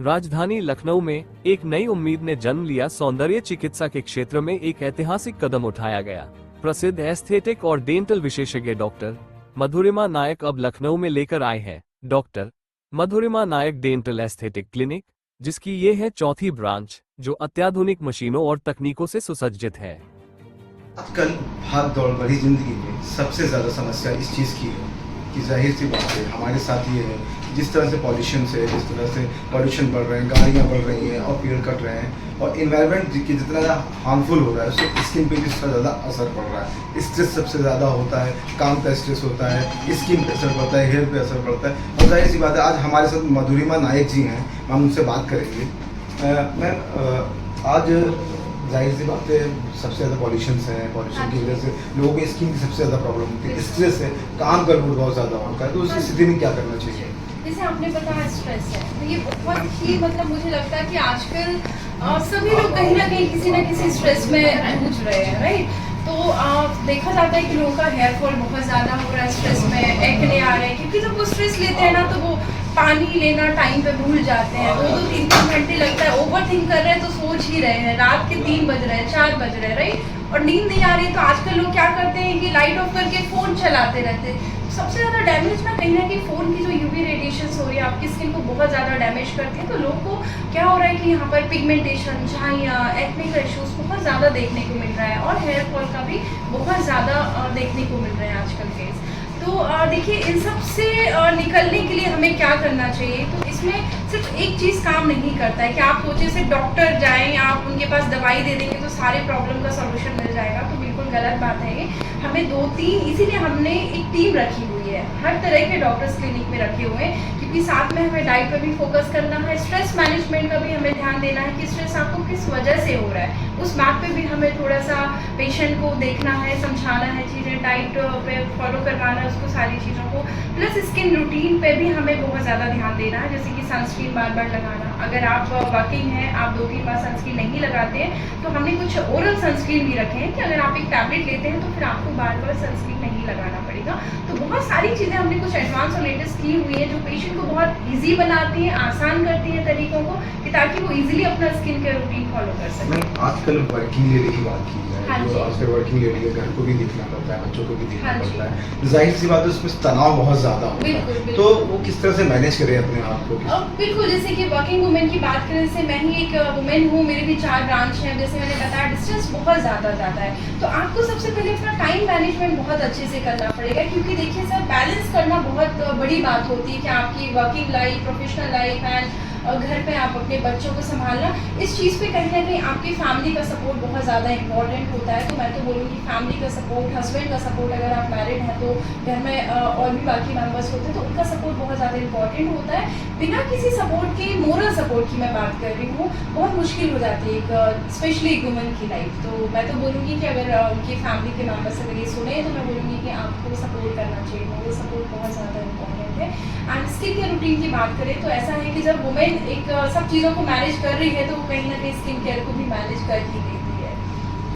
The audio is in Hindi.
राजधानी लखनऊ में एक नई उम्मीद ने जन्म लिया। सौंदर्य चिकित्सा के क्षेत्र में एक ऐतिहासिक कदम उठाया गया। प्रसिद्ध एस्थेटिक और डेंटल विशेषज्ञ डॉक्टर मधुरिमा नायक अब लखनऊ में लेकर आए हैं डॉक्टर मधुरिमा नायक डेंटल एस्थेटिक क्लिनिक, जिसकी ये है चौथी ब्रांच, जो अत्याधुनिक मशीनों और तकनीकों से सुसज्जित है। आजकल भाग दौड़ भरी जिंदगी में सबसे ज़्यादा समस्या इस चीज़ की है कि जाहिर सी बात है हमारे साथ ये है, जिस तरह से पॉल्यूशन से जिस तरह से पॉल्यूशन बढ़ रहे हैं, गाड़ियाँ बढ़ रही हैं और पेड़ कट रहे हैं और इन्वायरमेंट की जितना ज़्यादा हार्मफुल हो रहा है उससे स्किन पे भी ज़्यादा असर पड़ रहा है। स्ट्रेस सबसे ज़्यादा होता है, काम का स्ट्रेस होता है, स्किन पे असर पड़ता है, हेयर पे असर पड़ता है। और जाहिर सी बात है आज हमारे साथ मधुरिमा नायक जी हैं, हम उनसे बात करेंगे। मैम आज जाहिर सी बात है सबसे ज़्यादा पॉल्यूशन है, पॉल्यूशन की वजह से लोगों को स्किन की सबसे ज़्यादा प्रॉब्लम होती है, स्ट्रेस है, काम का लोड बहुत ज़्यादा होता है, तो उस स्थिति में क्या करना चाहिए? जैसे आपने बताया स्ट्रेस है, तो ये बहुत ही मुझे लगता है कि आजकल सभी लोग कहीं ना कहीं किसी ना किसी स्ट्रेस में जूझ रहे हैं, राइट। तो देखा जाता है कि लोगों का हेयर फॉल बहुत ज़्यादा हो रहा है स्ट्रेस में, एक्ने आ रहे हैं, क्योंकि जब वो स्ट्रेस लेते हैं ना तो वो पानी लेना टाइम पे भूल जाते हैं, 2-3 घंटे लगता है, ओवर थिंक कर रहे हैं तो सोच ही रहे हैं, रात के 3 बज रहे हैं, 4 बज रहे हैं, राइट, और नींद नहीं आ रही है। तो आजकल लोग क्या करते हैं कि लाइट ऑफ करके फ़ोन चलाते रहते हैं। सबसे ज़्यादा डैमेज ना कहीं फ़ोन की जो यूवी रेडिएशन हो रही है आपकी स्किन को बहुत ज़्यादा डैमेज करती है। तो लोगों को क्या हो रहा है कि यहाँ पर पिगमेंटेशन, झाइयाँ, एक्ने का इश्यूज बहुत ज़्यादा देखने को मिल रहा है और हेयर फॉल का भी बहुत ज़्यादा देखने को मिल रहे हैं आजकल केस। तो देखिए इन सब से निकलने के लिए हमें क्या करना चाहिए। तो इसमें सिर्फ एक चीज़ काम नहीं करता है कि आप सोचे से डॉक्टर जाएं, आप उनके पास दवाई दे देंगे तो सारे प्रॉब्लम का सॉल्यूशन मिल जाएगा, तो बिल्कुल गलत बात है ये। हमें 2-3 इसीलिए हमने एक टीम रखी हुई है, हर तरह के डॉक्टर्स क्लिनिक में रखे हुए हैं, क्योंकि साथ में हमें डाइट पर भी फोकस करना है, स्ट्रेस मैनेजमेंट का भी हमें ध्यान देना है कि स्ट्रेस आपको किस वजह से हो रहा है, उस मैप पे भी हमें थोड़ा सा पेशेंट को देखना है, समझाना है चीज़ें, डाइट पे फॉलो करवाना है उसको, सारी चीज़ों को, प्लस स्किन रूटीन पे भी हमें बहुत ज़्यादा ध्यान देना है, जैसे कि सनस्क्रीन बार बार लगाना। अगर आप वर्किंग हैं, आप 2-3 बार सनस्क्रीन नहीं लगाते हैं, तो हमने कुछ ओरल सनस्क्रीन भी रखे हैं कि अगर आप एक टैबलेट लेते हैं तो फिर आपको बार बार सनस्क्रीन नहीं लगाना पड़ेगा। तो बहुत सारी चीज़ें हमने कुछ एडवांस और लेटेस्ट की हुई है जो पेशेंट को बहुत ईजी बनाती हैं, आसान करती हैं तरीकों को, कि ताकि वो ईजिली अपना स्किन केयर रूटीन फॉलो कर सकें। आजकल वर्किंग लेडी की बात की जाए, हाँ जो आजकल वर्किंग लेडी है, घर को भी देखना पड़ता है, बच्चों को भी देखना हाँ पड़ता है, जाहिर सी बात है उसमें तनाव बहुत ज़्यादा होता है, बिल्कुल। तो वो किस तरह से मैनेज करें अपने आप को? बिल्कुल, जैसे कि वर्किंग वुमेन की बात करें, जैसे मैं ही एक वुमेन हूँ, मेरे भी 4 ब्रांच हैं, जैसे मैंने बताया डिस्टेंस बहुत ज़्यादा जाता है, तो आपको सबसे पहले अपना टाइम मैनेजमेंट बहुत अच्छे से करना पड़ेगा, क्योंकि देखिए सर बैलेंस करना बहुत बड़ी बात होती है कि आपकी working life, professional life and घर पे आप अपने बच्चों को संभालना, इस चीज़ पे कहीं ना कहीं आपकी फैमिली का सपोर्ट बहुत ज़्यादा इंपॉर्टेंट होता है। तो मैं तो बोलूँगी फैमिली का सपोर्ट, हस्बैंड का सपोर्ट, अगर आप मैरिड हैं तो घर में और भी बाकी मेंबर्स होते हैं तो उनका सपोर्ट बहुत ज़्यादा इंपॉर्टेंट होता है। बिना किसी सपोर्ट के, मोरल सपोर्ट की मैं बात कर रही हूँ, बहुत मुश्किल हो जाती है एक स्पेशली एक वुमन की लाइफ। तो मैं तो बोलूँगी कि अगर उनकी फैमिली के मेम्बर्स अगर ये सुने तो मैं बोलूँगी कि आपको सपोर्ट करना चाहिए, मोरल सपोर्ट बहुत ज़्यादा इंपॉर्टेंट है। एंड स्किन केयर रूटीन की बात करें तो ऐसा है कि जब वुमेन एक सब चीज़ों को मैनेज कर रही है तो वो कहीं ना कहीं स्किन केयर को भी मैनेज कर ही